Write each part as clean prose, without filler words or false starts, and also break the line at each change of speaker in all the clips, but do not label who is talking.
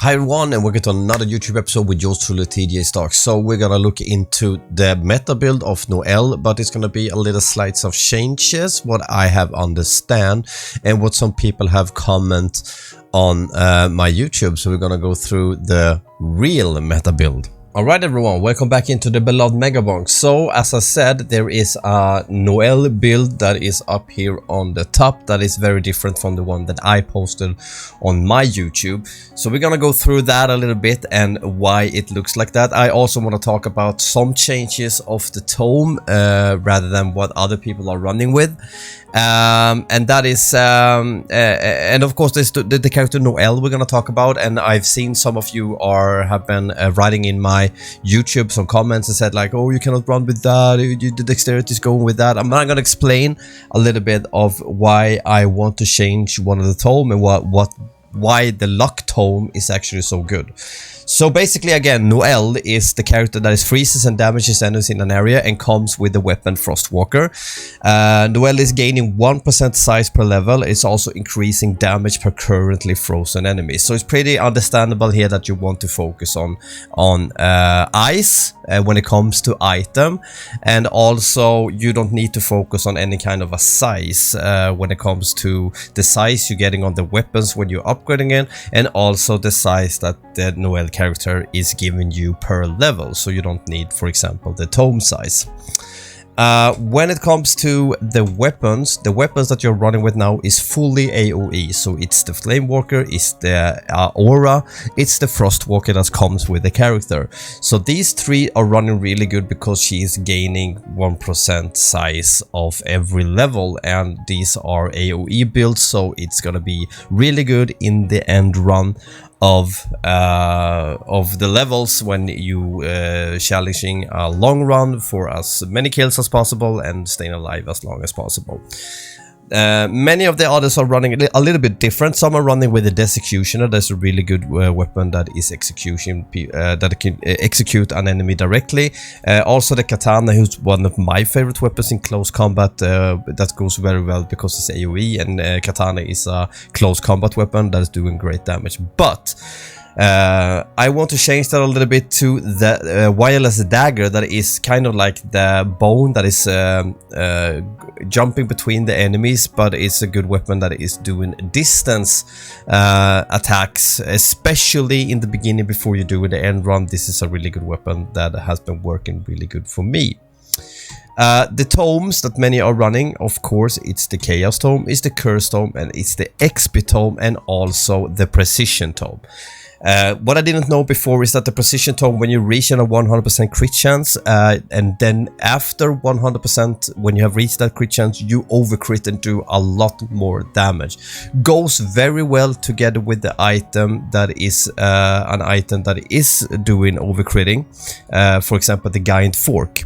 Hi everyone, and welcome to another YouTube episode with yours truly, TJ Stark. So we're gonna look into the meta build of Noel, but it's gonna be a little slight of changes, what I have understand and what some people have comment on my YouTube. So we're gonna go through the real meta build. Alright everyone, welcome back into the beloved Megabonk. So as I said, there is a Noel build that is up here on the top that is very different from the one that I posted on my YouTube. So we're gonna go through that a little bit and why it looks like that. I also want to talk about some changes of the tome rather than what other people are running with. And that is and of course there's the character Noel we're gonna talk about, and I've seen some of you have been writing in my YouTube some comments and said like, oh, you cannot run with that, the dexterity is going with that. I'm not gonna explain a little bit of why I want to change one of the tome and why the luck tome is actually so good. So basically, again, Noel is the character that is freezes and damages enemies in an area and comes with the weapon Frostwalker. Noel is gaining 1% size per level. It's also increasing damage per currently frozen enemy. So it's pretty understandable here that you want to focus on ice when it comes to item, and also you don't need to focus on any kind of a size when it comes to the size you're getting on the weapons when you're upgrading it, and also the size that the Noel character is giving you per level, so you don't need, for example, the tome size. When it comes to the weapons that you're running with now is fully AoE. So it's the Flamewalker, it's the Aura, it's the Frostwalker that comes with the character. So these three are running really good because she is gaining 1% size of every level, and these are AoE builds, so it's gonna be really good in the end run of the levels when you challenging a long run for as many kills as possible and staying alive as long as possible. Many of the others are running a little bit different. Some are running with the Desexecutioner. That's a really good weapon that is execution that can execute an enemy directly. Also the Katana, who's one of my favorite weapons in close combat, that goes very well because it's AoE, and Katana is a close combat weapon that is doing great damage. But I want to change that a little bit to the wireless dagger that is kind of like the bone that is jumping between the enemies, but it's a good weapon that is doing distance attacks, especially in the beginning before you do the end run. This is a really good weapon that has been working really good for me. The tomes that many are running, of course, it's the Chaos Tome, it's the Curse Tome, and it's the XP Tome, and also the Precision Tome. What I didn't know before is that the Precision Tome, when you reach a 100% crit chance, and then after 100%, when you have reached that crit chance, you overcrit and do a lot more damage. Goes very well together with the item that is an item that is doing overcritting. For example, the Giant Fork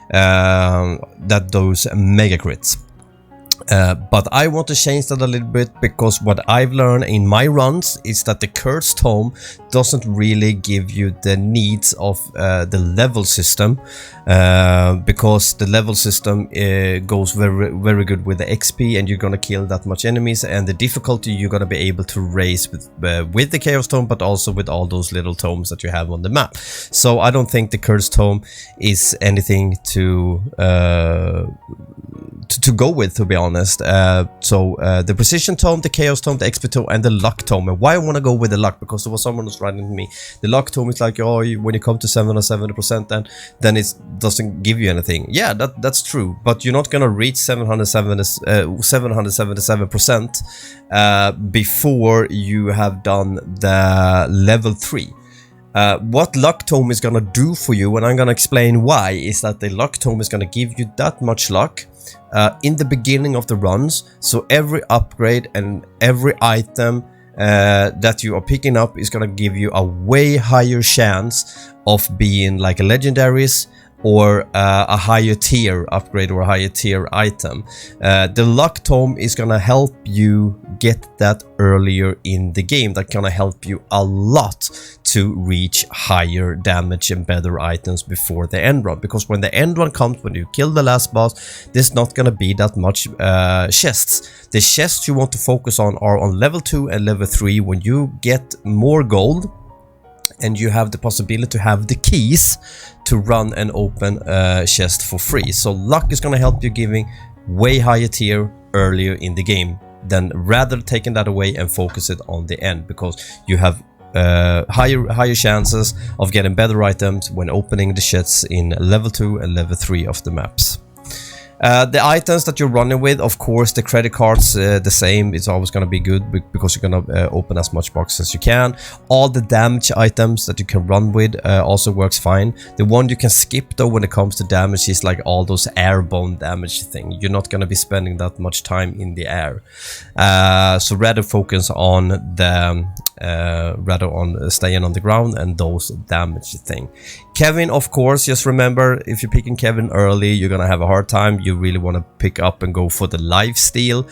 that does mega crits. But I want to change that a little bit because what I've learned in my runs is that the Curse Tome doesn't really give you the needs of the level system, because the level system goes very good with the XP, and you're gonna kill that much enemies, and the difficulty you're gonna be able to raise with the Chaos Tome, but also with all those little tomes that you have on the map. So I don't think the Curse Tome is anything to go with, to be honest. The Precision Tome, the Chaos Tome, the XP Tome, and the Luck Tome. And why I want to go with the Luck? Because there was someone who's writing to me, the Luck Tome is like, oh, when you come to 770%, then it doesn't give you anything. Yeah, that's true, but you're not gonna reach 777% before you have done the level 3. What Luck Tome is gonna do for you, and I'm gonna explain why, is that the Luck Tome is gonna give you that much luck in the beginning of the runs. So every upgrade and every item that you are picking up is gonna give you a way higher chance of being like a legendaries or a higher tier upgrade or a higher tier item. The Luck Tome is gonna help you get that earlier in the game. That's gonna help you a lot to reach higher damage and better items before the end run, because when the end run comes, when you kill the last boss, there's not gonna be that much chests. The chests you want to focus on are on level 2 and level 3, when you get more gold and you have the possibility to have the keys to run and open chest for free. So luck is gonna help you giving way higher tier earlier in the game, than rather taking that away and focus it on the end, because you have higher chances of getting better items when opening the chests in level 2 and level 3 of the maps. The items that you're running with, of course, the credit cards, the same. It's always going to be good because you're going to open as much boxes as you can. All the damage items that you can run with also works fine. The one you can skip though when it comes to damage is like all those airborne damage thing. You're not going to be spending that much time in the air. So rather focus on the staying on the ground and those damage thing. Kevin, of course, just remember, if you're picking Kevin early, you're gonna have a hard time. You really want to pick up and go for the lifesteal.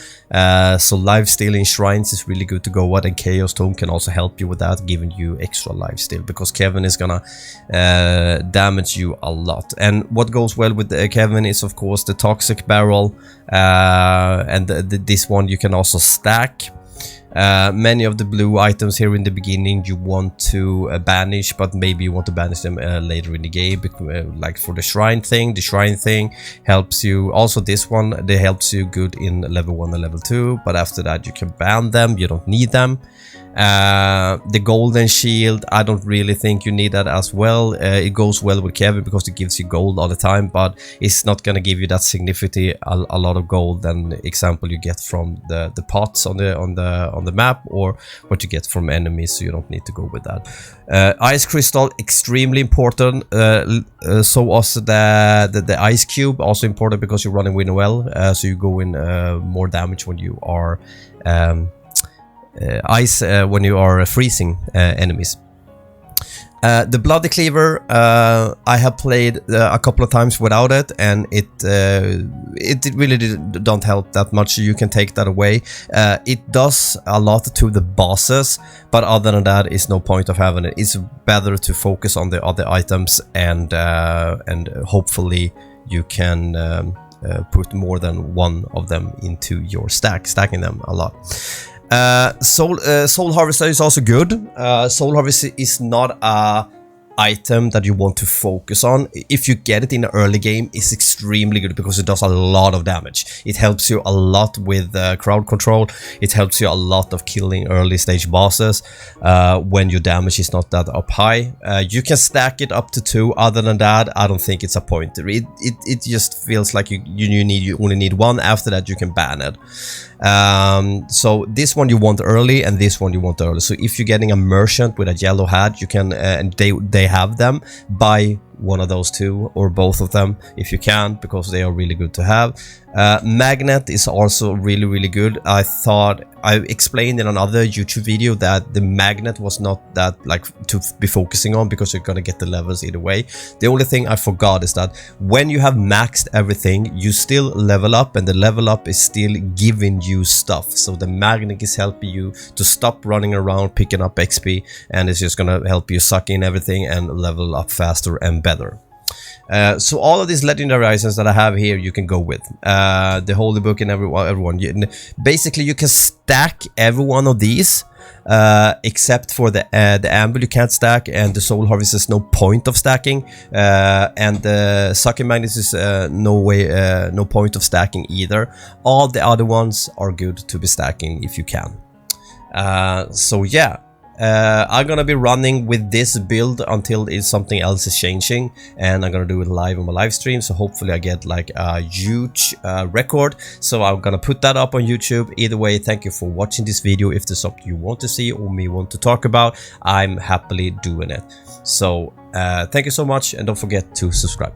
So lifestealing shrines is really good to go at, and Chaos Tome can also help you with that, giving you extra lifesteal, because Kevin is gonna damage you a lot. And what goes well with Kevin is, of course, the toxic barrel, and this one you can also stack. Many of the blue items here in the beginning you want to banish, but maybe you want to banish them later in the game, like for the shrine thing. The shrine thing helps you. Also this one, they helps you good in level 1 and level 2, but after that you can ban them. You don't need them. The golden shield, I don't really think you need that as well. It goes well with Kevin because it gives you gold all the time, but it's not gonna give you that significantly a lot of gold than example you get from the pots on the map, or what you get from enemies. So you don't need to go with that. Ice crystal, extremely important. So also the ice cube, also important because you're running with Noel, so you go in more damage when you are when you are freezing enemies. The bloody cleaver, I have played a couple of times without it, and it really don't help that much. You can take that away. It does a lot to the bosses, but other than that, it's no point of having it. It's better to focus on the other items, and hopefully you can put more than one of them into your stacking them a lot. Soul Harvester is also good. Soul Harvester is not a item that you want to focus on. If you get it in the early game, it's extremely good because it does a lot of damage. It helps you a lot with crowd control. It helps you a lot of killing early stage bosses when your damage is not that up high. You can stack it up to 2. Other than that, I don't think it's a point. It just feels like you only need 1. After that, you can ban it. So this one you want early, and this one you want early. So if you're getting a merchant with a yellow hat, you can and they have them, buy one of those 2 or both of them if you can, because they are really good to have. Magnet is also really good. I thought I explained in another YouTube video that the magnet was not that like to be focusing on, because you're gonna get the levels either way. The only thing I forgot is that when you have maxed everything, you still level up, and the level up is still giving you stuff. So the magnet is helping you to stop running around picking up XP, and it's just gonna help you suck in everything and level up faster and better. So all of these legendary items that I have here, you can go with the holy book and everyone. Basically, you can stack every one of these except for the amber you can't stack, and the soul harvest is no point of stacking, and the sucking magnets is no point of stacking either. All the other ones are good to be stacking if you can. So yeah. I'm gonna be running with this build until something else is changing, and I'm gonna do it live on my live stream, so hopefully I get like a huge record. So I'm gonna put that up on YouTube. Either way, thank you for watching this video. If there's something you want to see or me want to talk about, I'm happily doing it. So thank you so much, and don't forget to subscribe.